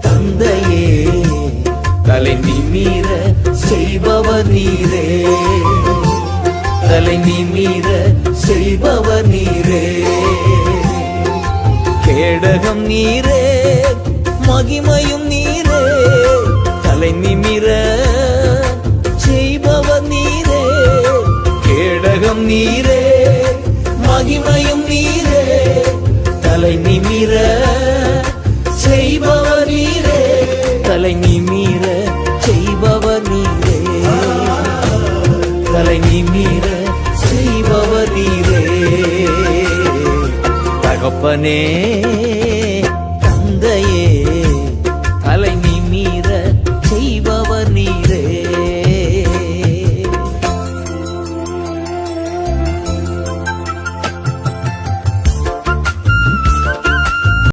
தந்தையே தலை நிமிர செய்பவர் நீரே, தலை நிமிர செய்பவர் நீரே. கேடகம் நீரே, மகிமையும் நீரே, தலை நிமிர செய்பவர் நீரே. கேடகம் நீரே, மகிமையும் நீரே, தலை நிமிர செய்பவர் நீரே, தலை நிமிர செய்பவர் நீரே, தலை நிமிர செய்பவர் நீரே. தகப்பனே